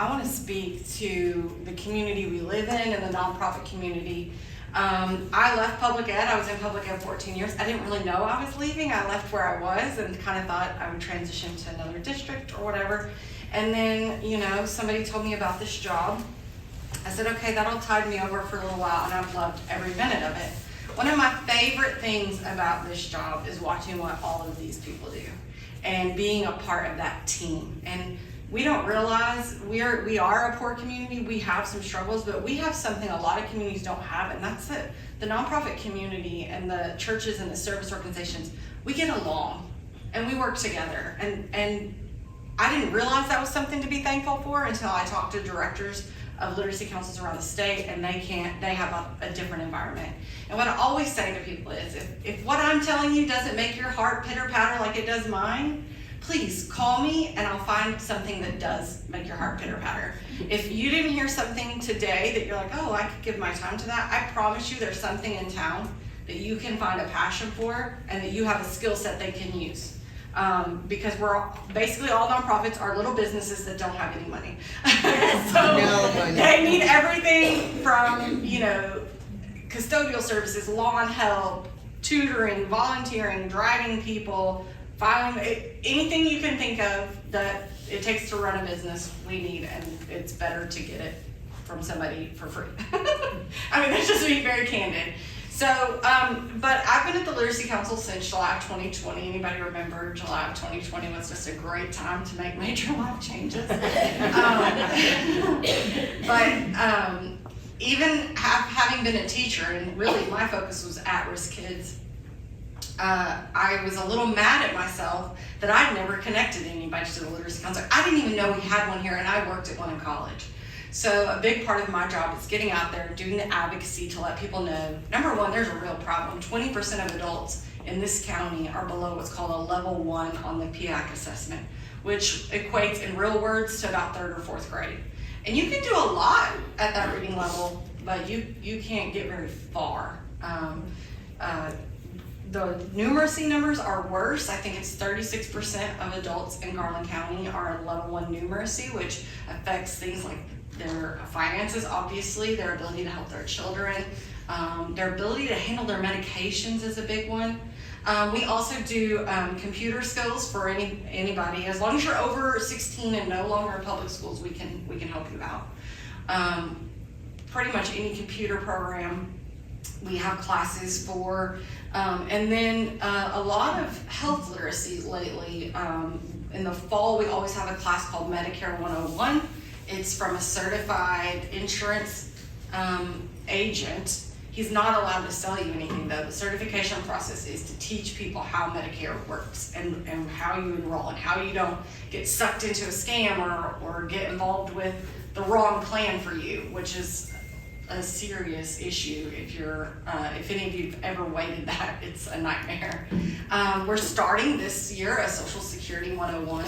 I want to speak to the community we live in and the nonprofit community. I left public ed. I was in public ed 14 years. I didn't really know I was leaving. I left where I was and kind of thought I would transition to another district or whatever. And then, somebody told me about this job. I said, okay, that'll tide me over for a little while, and I've loved every minute of it. One of my favorite things about this job is watching what all of these people do and being a part of that team. And we don't realize we are a poor community. We have some struggles, but we have something a lot of communities don't have, and that's it. The nonprofit community and the churches and the service organizations, we get along and we work together. And I didn't realize that was something to be thankful for until I talked to directors of literacy councils around the state, and they have a different environment. And what I always say to people is, if what I'm telling you doesn't make your heart pitter patter like it does mine, please call me and I'll find something that does make your heart pitter patter. If you didn't hear something today that you're like, oh, I could give my time to that, I promise you there's something in town that you can find a passion for and that you have a skill set they can use. Because basically all nonprofits are little businesses that don't have any money. So they need everything from, custodial services, lawn help, tutoring, volunteering, driving people, anything you can think of that it takes to run a business, we need, and it's better to get it from somebody for free. I mean, that's just being very candid. So, but I've been at the Literacy Council since July of 2020. Anybody remember July of 2020 was just a great time to make major life changes. Even having been a teacher, and really my focus was at-risk kids, I was a little mad at myself that I'd never connected anybody to the Literacy Council. I didn't even know we had one here, and I worked at one in college. So a big part of my job is getting out there, doing the advocacy to let people know, number one, there's a real problem. 20% of adults in this county are below what's called a level 1 on the PIAC assessment, which equates in real words to about 3rd or 4th grade. And you can do a lot at that reading level, but you can't get very far. The numeracy numbers are worse. I think it's 36% of adults in Garland County are in level 1 numeracy, which affects things like their finances, obviously, their ability to help their children, their ability to handle their medications is a big one. We also do computer skills for anybody. As long as you're over 16 and no longer in public schools, we can help you out. Pretty much any computer program we have classes for. And then a lot of health literacy lately. In the fall, we always have a class called Medicare 101. It's from a certified insurance agent. He's not allowed to sell you anything though. The certification process is to teach people how Medicare works and how you enroll and how you don't get sucked into a scam or get involved with the wrong plan for you, which is a serious issue. If any of you've ever waited that, it's a nightmare. We're starting this year a Social Security 101.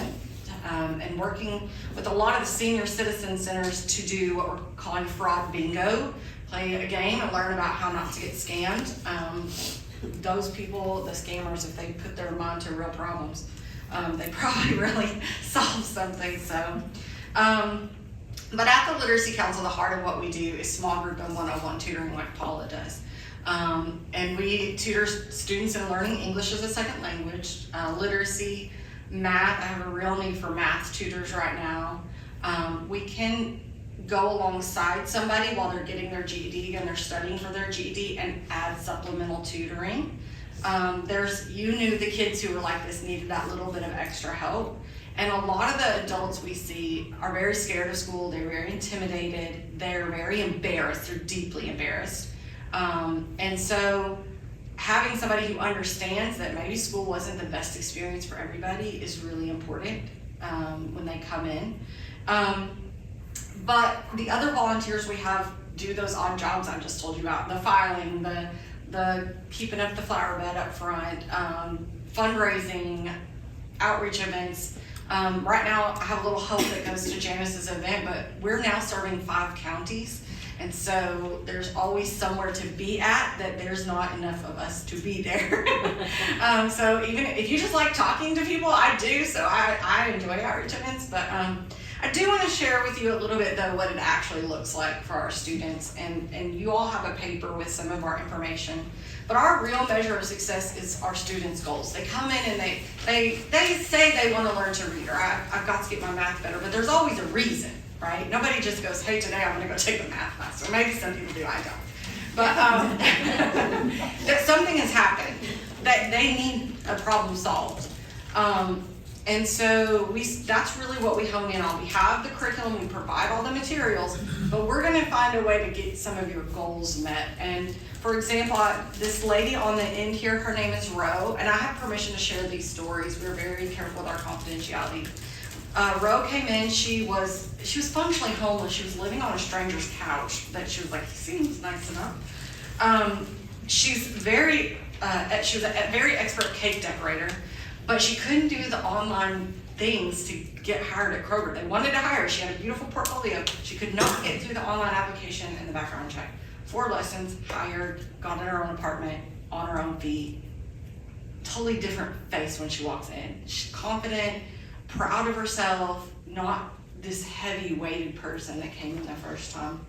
And working with a lot of the senior citizen centers to do what we're calling fraud bingo, play a game and learn about how not to get scammed. Those people, the scammers, if they put their mind to real problems, they probably really solve something. So, but at the Literacy Council, the heart of what we do is small group and one-on-one tutoring like Paula does. And we tutor students in learning English as a second language, literacy, math. I have a real need for math tutors right now. We can go alongside somebody while they're getting their GED and they're studying for their GED and add supplemental tutoring. You knew the kids who were like this needed that little bit of extra help. And a lot of the adults we see are very scared of school. They're very intimidated. They're very embarrassed. They're deeply embarrassed. And so having somebody who understands that maybe school wasn't the best experience for everybody is really important when they come in. But the other volunteers we have do those odd jobs I just told you about, the filing, the keeping up the flower bed up front, fundraising, outreach events. Right now I have a little help that goes to Janice's event, but we're now serving 5 counties. And so there's always somewhere to be at that there's not enough of us to be there. So even if you just like talking to people, I do. So I enjoy outreach events, but I do want to share with you a little bit though what it actually looks like for our students, and you all have a paper with some of our information. But our real measure of success is our students' goals. They come in and they say they want to learn to read, or I've got to get my math better, but there's always a reason, right? Nobody just goes, hey, today I'm going to go take a math class, or maybe some people do, I don't. But that something has happened, that they need a problem solved. And so that's really what we hone in on. We have the curriculum, we provide all the materials, but we're going to find a way to get some of your goals met. And for example, this lady on the end here, her name is Ro, and I have permission to share these stories. We're very careful with our confidentiality. Ro came in, she was functionally homeless. She was living on a stranger's couch that she was like, he seems nice enough. She was a very expert cake decorator, but she couldn't do the online things to get hired at Kroger. They wanted to hire her. She had a beautiful portfolio. She could not get through the online application and the background check. 4 lessons, hired, got in her own apartment, on her own feet. Totally different face when she walks in. She's confident, proud of herself, not this heavy weighted person that came in the first time.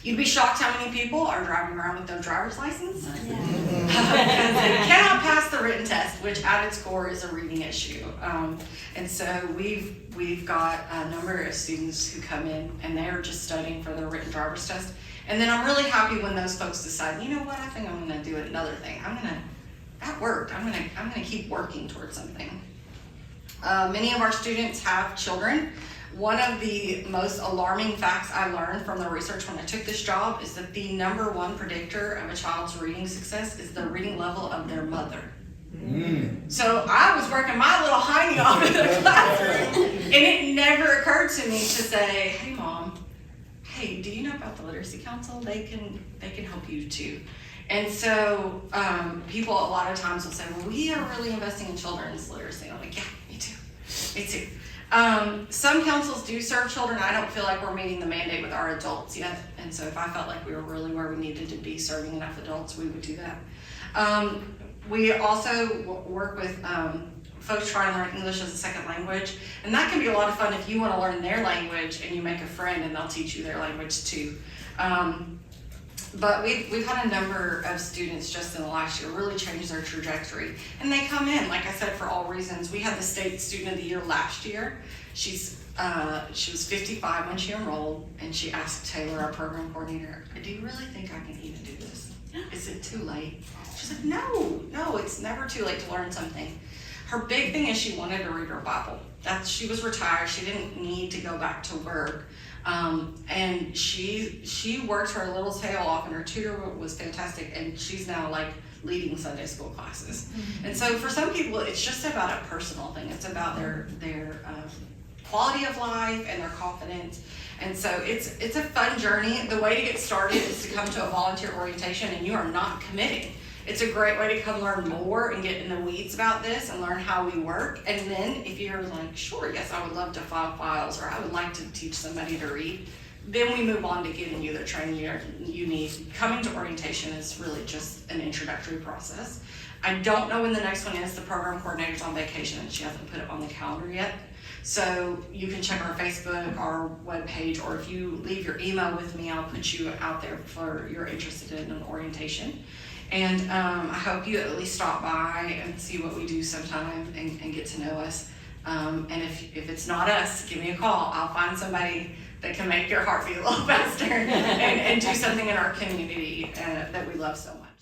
You'd be shocked how many people are driving around with no driver's license. Yeah. They cannot pass the written test, which at its core is a reading issue. And so we've got a number of students who come in and they're just studying for their written driver's test. And then I'm really happy when those folks decide, you know what, I think I'm gonna do another thing. That worked, I'm gonna keep working towards something. Many of our students have children. One of the most alarming facts I learned from the research when I took this job is that the #1 predictor of a child's reading success is the reading level of their mother. So I was working my little hiney off in the classroom, and it never occurred to me to say, hey mom, hey, do you know about the Literacy Council? They can help you too. And so people a lot of times will say, well, we are really investing in children's literacy. And I'm like, yeah, me too. Some councils do serve children. I don't feel like we're meeting the mandate with our adults yet. And so if I felt like we were really where we needed to be serving enough adults, we would do that. We also work with folks trying to learn English as a second language. And that can be a lot of fun if you want to learn their language and you make a friend and they'll teach you their language too. But we've had a number of students just in the last year really change their trajectory. And they come in, like I said, for all reasons. We had the State Student of the Year last year. She was 55 when she enrolled, and she asked Taylor, our program coordinator, do you really think I can even do this? Is it too late? She's like, no, it's never too late to learn something. Her big thing is she wanted to read her Bible. She was retired, she didn't need to go back to work. And she worked her little tail off, and her tutor was fantastic, and she's now like leading Sunday school classes. And so for some people, it's just about a personal thing. It's about their quality of life and their confidence. And so it's a fun journey. The way to get started is to come to a volunteer orientation, and you are not committing. It's a great way to come learn more and get in the weeds about this and learn how we work. And then if you're like, sure, yes, I would love to file files, or I would like to teach somebody to read, then we move on to getting you the training you need. Coming to orientation is really just an introductory process. I don't know when the next one is. The program coordinator's on vacation and she hasn't put it on the calendar yet. So you can check our Facebook, our webpage, or if you leave your email with me, I'll put you out there for you're interested in an orientation. And I hope you at least stop by and see what we do sometime and get to know us. And if it's not us, give me a call. I'll find somebody that can make your heart beat a little faster and do something in our community that we love so much.